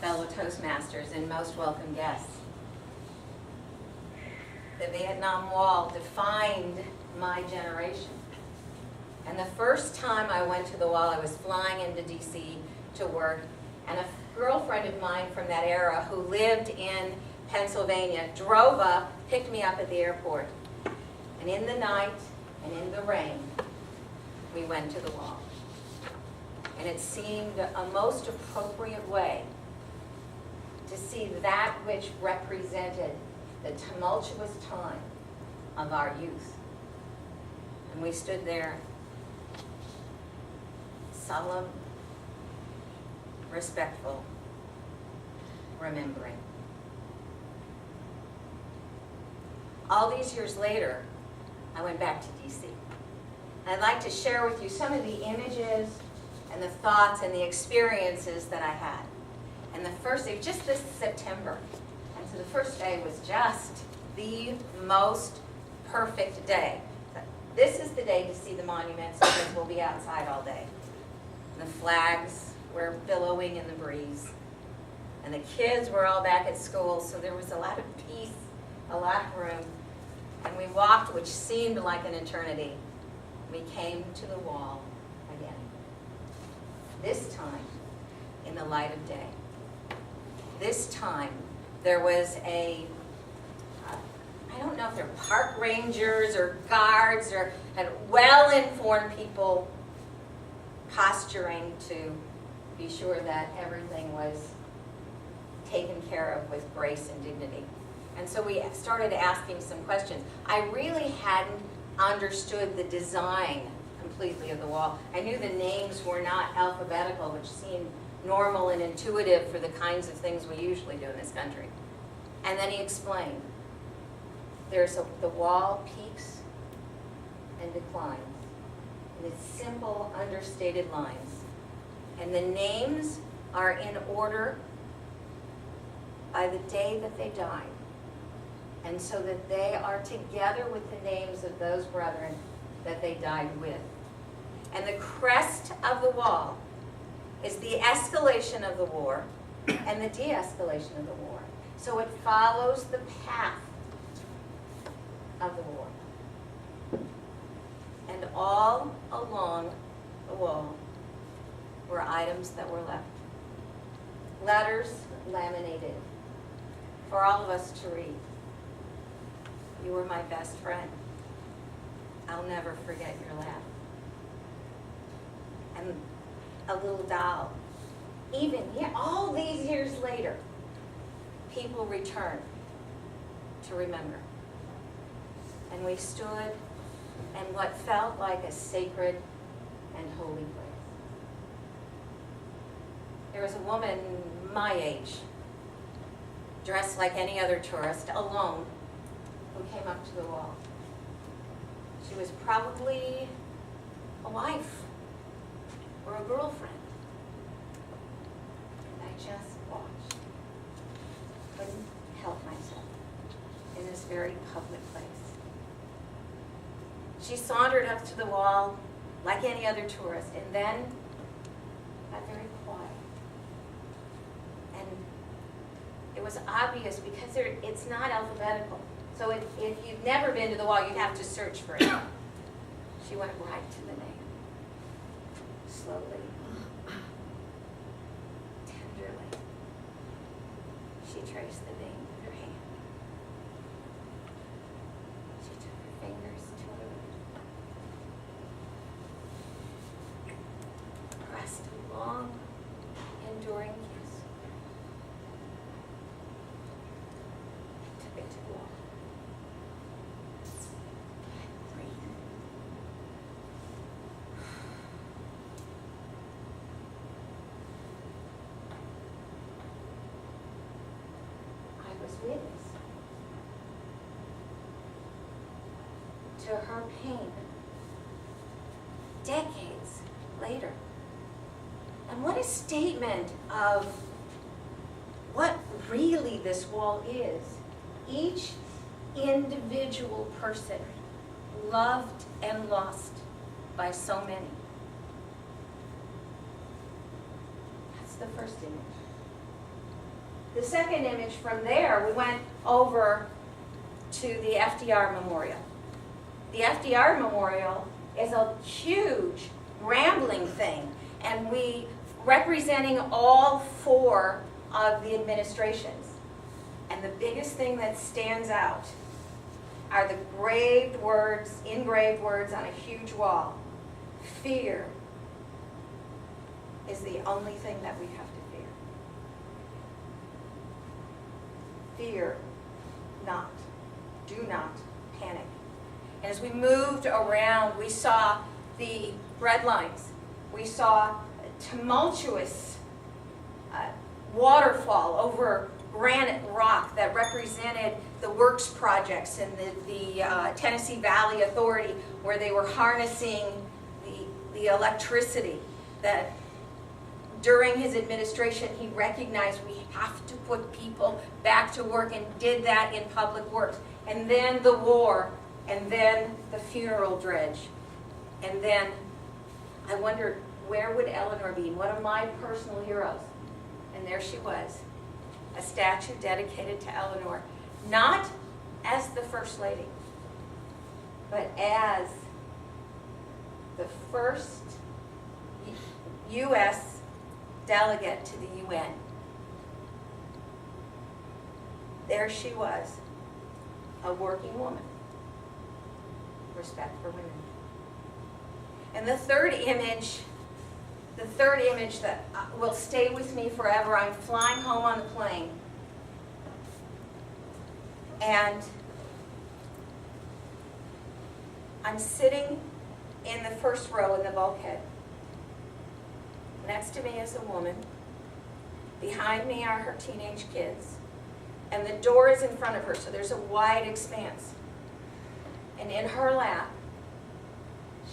fellow Toastmasters and most welcome guests. The Vietnam Wall defined my generation. And the first time I went to the wall, I was flying into DC to work, and a girlfriend of mine from that era who lived in Pennsylvania drove up, picked me up at the airport. And in the night and in the rain, we went to the wall. And it seemed a most appropriate way to see that which represented the tumultuous time of our youth. And we stood there, solemn, respectful, remembering. All these years later, I went back to DC. I'd like to share with you some of the images and the thoughts and the experiences that I had. And the first day, just this September, and so the first day was just the most perfect day. This is the day to see the monuments because we'll be outside all day. The flags were billowing in the breeze. And the kids were all back at school, so there was a lot of peace, a lot of room. And we walked, which seemed like an eternity. We came to the wall again. This time, in the light of day. This time, there was I don't know if they're park rangers or guards and well-informed people posturing to be sure that everything was taken care of with grace and dignity. And so we started asking some questions. I really hadn't understood the design completely of the wall. I knew the names were not alphabetical, which seemed normal and intuitive for the kinds of things we usually do in this country. And then he explained, the wall peaks and declines in its simple, understated lines. And the names are in order by the day that they died. And so that they are together with the names of those brethren that they died with. And the crest of the wall is the escalation of the war and the de-escalation of the war. So it follows the path of the war. And all along the wall were items that were left. Letters laminated for all of us to read. You were my best friend. I'll never forget your laugh. And a little doll. Even all these years later, people return to remember. And we stood in what felt like a sacred and holy place. There was a woman my age, dressed like any other tourist, alone, who came up to the wall. She was probably a wife or a girlfriend. And I just watched. Couldn't help myself in this very public place. She sauntered up to the wall like any other tourist, and then got very quiet. And it was obvious because it's not alphabetical. So if you've never been to the wall, you'd have to search for it. She went right to the name. Slowly, tenderly, she traced the name with her hand. She took her fingers to her lips. Pressed a long, enduring kiss. Took it to the wall. Witness to her pain decades later. And what a statement of what really this wall is. Each individual person loved and lost by so many. That's the first image. the second image from there, we went over to the FDR Memorial. The FDR Memorial is a huge, rambling thing, and we representing all four of the administrations. And the biggest thing that stands out are the engraved words on a huge wall. Fear is the only thing that we have to fear. Fear not. Do not panic. And as we moved around, we saw the bread lines. We saw a tumultuous waterfall over granite rock that represented the works projects and the Tennessee Valley Authority, where they were harnessing the electricity that during his administration he recognized we have to put people back to work, and did that in public works. And then the war, and then the funeral dredge. And then I wondered, where would Eleanor be? One of my personal heroes. And there she was, a statue dedicated to Eleanor, not as the First Lady, but as the first U.S. delegate to the UN. There she was, a working woman. Respect for women. And the third image that will stay with me forever, I'm flying home on the plane, and I'm sitting in the first row in the bulkhead. Next to me is a woman. Behind me are her teenage kids. And the door is in front of her, so there's a wide expanse. And in her lap,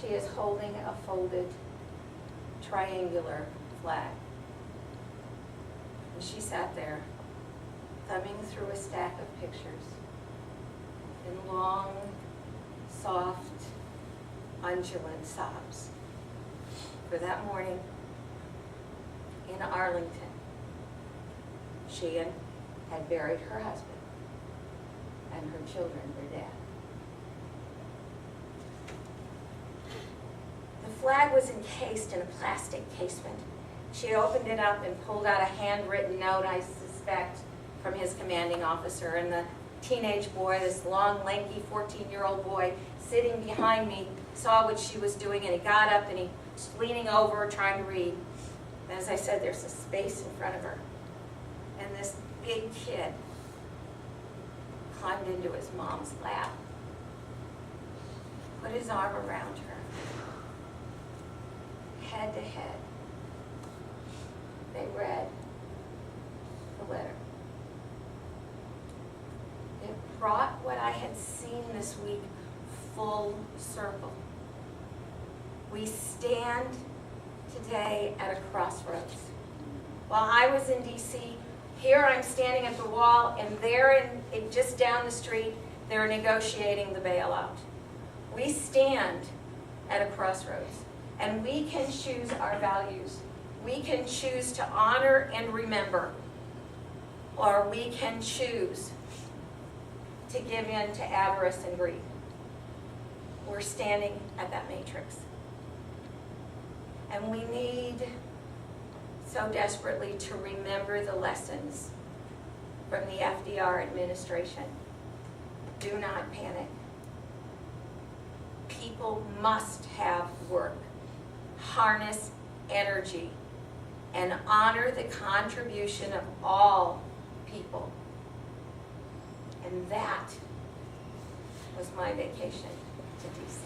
she is holding a folded triangular flag. And she sat there, thumbing through a stack of pictures in long, soft, undulant sobs. For that morning in Arlington, she had buried her husband, and her children were dead. The flag was encased in a plastic casement. She had opened it up and pulled out a handwritten note, I suspect, from his commanding officer. And the teenage boy, this long, lanky 14-year-old boy, sitting behind me, saw what she was doing, and he got up and he was leaning over, trying to read. And as I said, there's a space in front of her. And this big kid climbed into his mom's lap, put his arm around her, head to head. They read the letter. It brought what I had seen this week full circle. We stand today at a crossroads. While I was in D.C., here I'm standing at the wall, and there, just down the street, they're negotiating the bailout. We stand at a crossroads, and we can choose our values. We can choose to honor and remember, or we can choose to give in to avarice and greed. We're standing at that matrix. And we need so desperately to remember the lessons from the FDR administration. Do not panic. People must have work, harness energy, and honor the contribution of all people. And that was my vacation to DC.